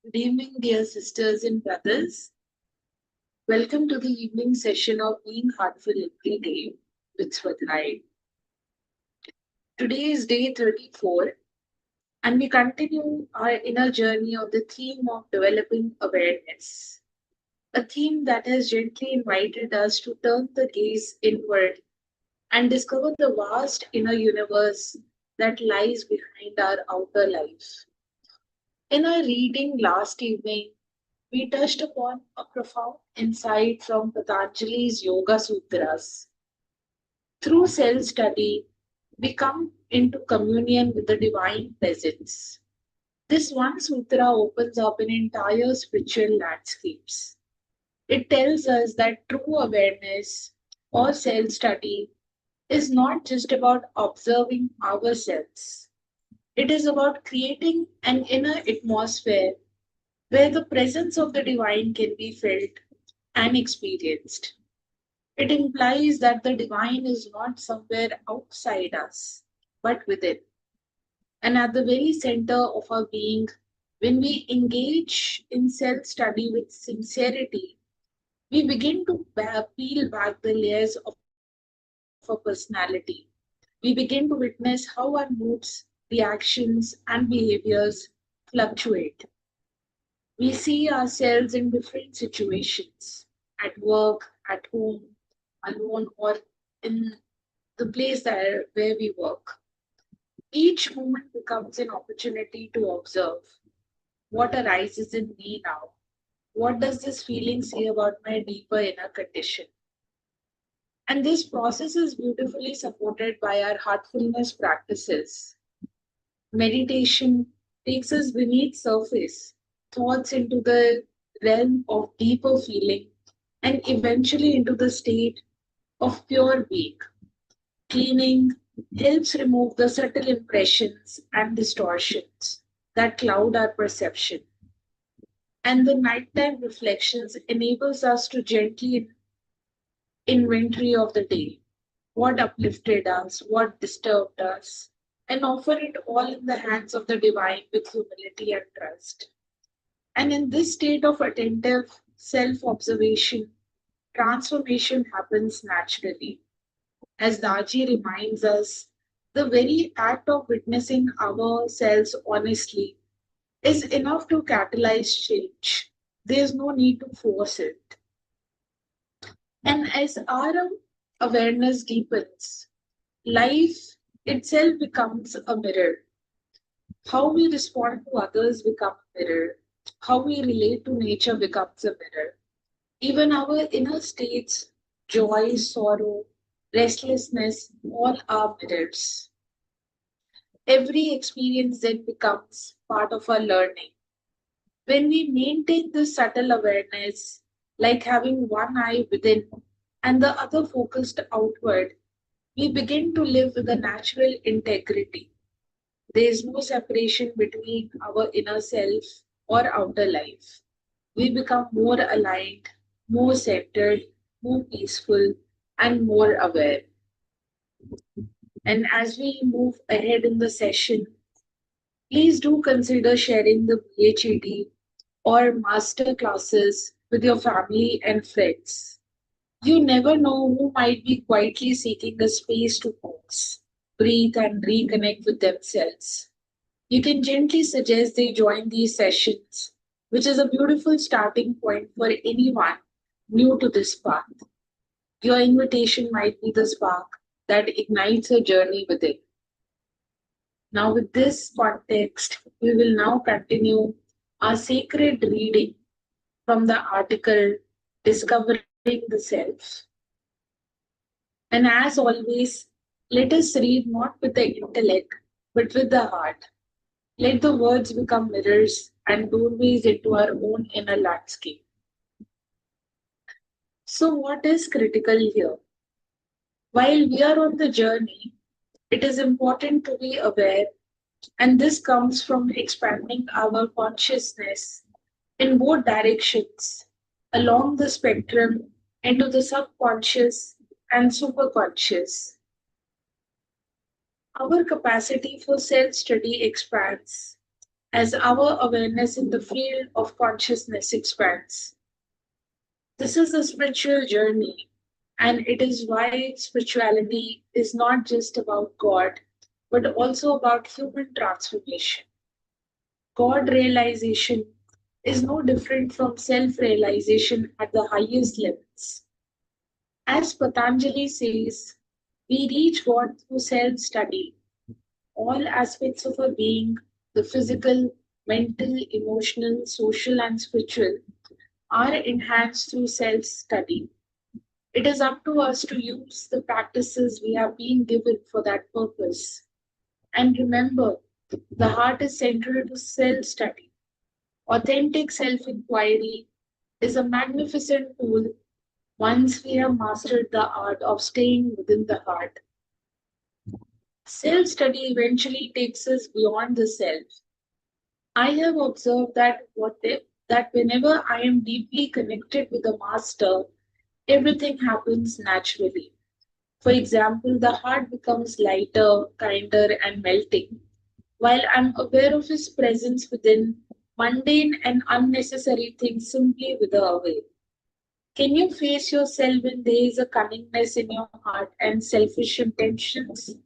Good evening, dear sisters and brothers. Welcome to the evening session of Being Heartful Every Day with Swadhyaya. Today is day 34, and we continue our inner journey of the theme of developing awareness, a theme that has gently invited us to turn the gaze inward and discover the vast inner universe that lies behind our outer life. In our reading last evening, we touched upon a profound insight from Patanjali's Yoga Sutras. Through self study, we come into communion with the divine presence. This one sutra opens up an entire spiritual landscapes. It tells us that true awareness or self study is not just about observing ourselves. It is about creating an inner atmosphere where the presence of the divine can be felt and experienced. It implies that the divine is not somewhere outside us, but within. And at the very center of our being, when we engage in self study with sincerity, we begin to peel back the layers of our personality. We begin to witness how our moods, reactions, and behaviors fluctuate. We see ourselves in different situations at work, at home, alone, or in the place where we work. Each moment becomes an opportunity to observe what arises in me now. What does this feeling say about my deeper inner condition? And this process is beautifully supported by our heartfulness practices. Meditation takes us beneath surface thoughts into the realm of deeper feeling and eventually into the state of pure being. Cleaning helps remove the subtle impressions and distortions that cloud our perception. And the nighttime reflections enables us to gently inventory of the day, what uplifted us, what disturbed us, and offer it all in the hands of the divine with humility and trust. And in this state of attentive self observation, transformation happens naturally. As Daji reminds us, the very act of witnessing ourselves honestly is enough to catalyze change. There's no need to force it. And as our awareness deepens, life itself becomes a mirror. How we respond to others becomes a mirror. How we relate to nature becomes a mirror. Even our inner states, joy, sorrow, restlessness, all are mirrors. Every experience then becomes part of our learning. When we maintain this subtle awareness, like having one eye within and the other focused outward, we begin to live with a natural integrity. There is no separation between our inner self or outer life. We become more aligned, more centered, more peaceful, and more aware. And as we move ahead in the session, please do consider sharing the BHED or master classes with your family and friends. You never know who might be quietly seeking a space to pause, breathe, and reconnect with themselves. You can gently suggest they join these sessions, which is a beautiful starting point for anyone new to this path. Your invitation might be the spark that ignites a journey within. Now, with this context, we will now continue our sacred reading from the article Discovering the Self. And as always, let us read not with the intellect, but with the heart. Let the words become mirrors and doorways into our own inner landscape. So, what is critical here? While we are on the journey, it is important to be aware, and this comes from expanding our consciousness in both directions along the spectrum into the subconscious and superconscious. Our capacity for self study expands as our awareness in the field of consciousness expands. This is a spiritual journey, and it is why spirituality is not just about God, but also about human transformation. God realization is no different from self realization at the highest levels. As Patanjali says, we reach God through self study. All aspects of our being, the physical, mental, emotional, social, and spiritual, are enhanced through self study. It is up to us to use the practices we have been given for that purpose. And remember, the heart is central to self study. Authentic self inquiry is a magnificent tool once we have mastered the art of staying within the heart. Self study eventually takes us beyond the self. I have observed that whenever I am deeply connected with the master, everything happens naturally. For example, the heart becomes lighter, kinder, and melting. While I'm aware of his presence within, mundane and unnecessary things simply wither away. Can you face yourself when there is a cunningness in your heart and selfish intentions?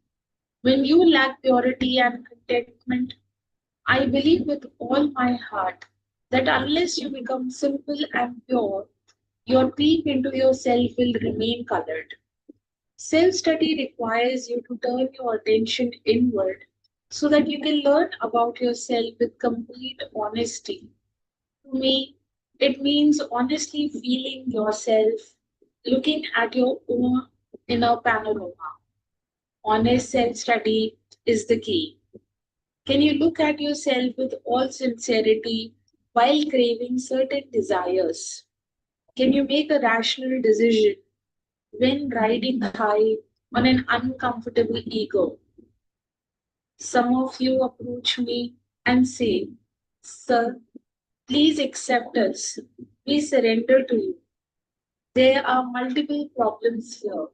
When you lack purity and contentment, I believe with all my heart that unless you become simple and pure, your peep into yourself will remain colored. Self study requires you to turn your attention inward so that you can learn about yourself with complete honesty. To me, it means honestly feeling yourself, looking at your own inner panorama. Honest self study is the key. Can you look at yourself with all sincerity while craving certain desires? Can you make a rational decision when riding high on an uncomfortable ego? Some of you approach me and say, "Sir, please accept us. We surrender to you." There are multiple problems here.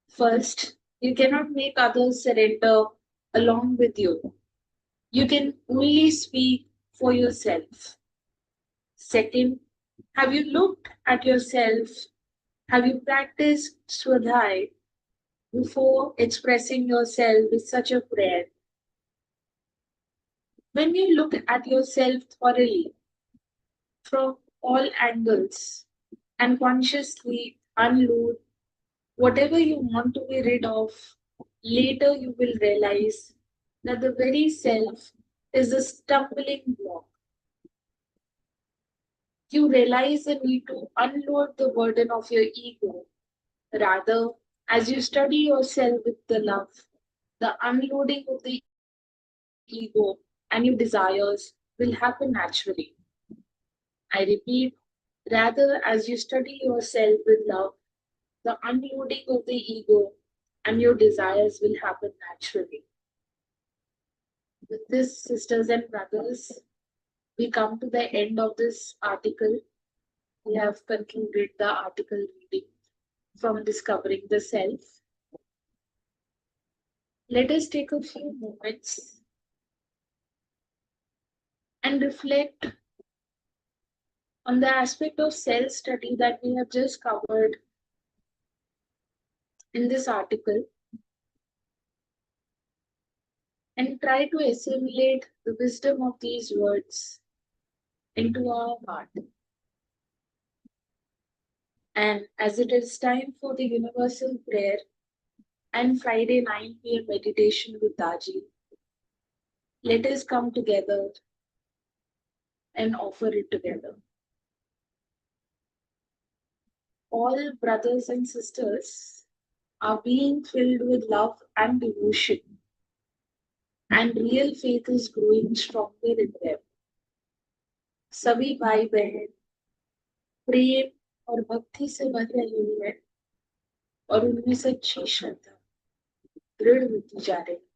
First, you cannot make others surrender along with you. You can only speak for yourself. Second, have you looked at yourself? Have you practiced Swadhyaya before expressing yourself with such a prayer? When you look at yourself thoroughly from all angles and consciously unload whatever you want to be rid of, later you will realize that the very self is a stumbling block. You realize the need to unload the burden of your ego. Rather, as you study yourself with the love, the unloading of the ego and your desires will happen naturally. I repeat, rather, as you study yourself with love, the unloading of the ego and your desires will happen naturally. With this, sisters and brothers, we come to the end of this article. We have concluded the article reading from Discovering the Self. Let us take a few moments and reflect on the aspect of self study that we have just covered in this article and try to assimilate the wisdom of these words into our heart. And as it is time for the universal prayer and Friday 9 p.m. meditation with Daji, let us come together and offer it together. All brothers and sisters are being filled with love and devotion, and real faith is growing stronger in them. सभी भाई बहन प्रेम और भक्ति से भर रहे हैं और उनमें सच्ची श्रद्धा दृढ़ होती जा रही है।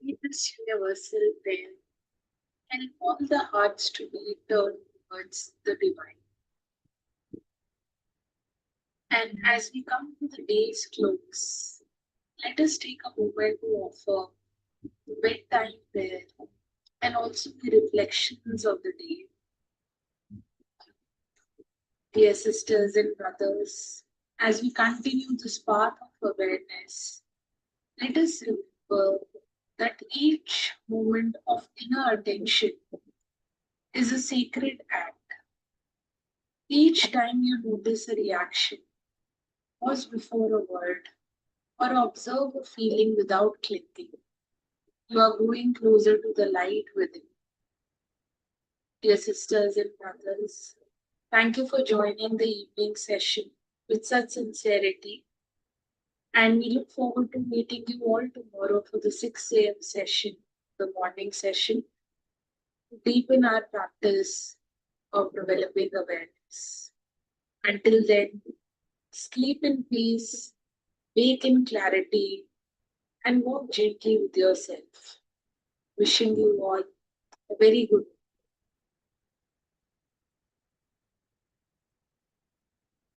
be this universal prayer and all the hearts to be turned towards the divine. And as we come to the day's close, let us take a moment to offer bedtime prayer and also the reflections of the day. Dear sisters and brothers, as we continue this path of awareness, let us remember that each moment of inner attention is a sacred act. Each time you notice a reaction, pause before a word, or observe a feeling without clinging, you are growing closer to the light within. Dear sisters and brothers, thank you for joining the evening session with such sincerity. And we look forward to meeting you all tomorrow for the 6 a.m. session, the morning session, to deepen our practice of developing awareness. Until then, sleep in peace, wake in clarity, and walk gently with yourself. Wishing you all a very good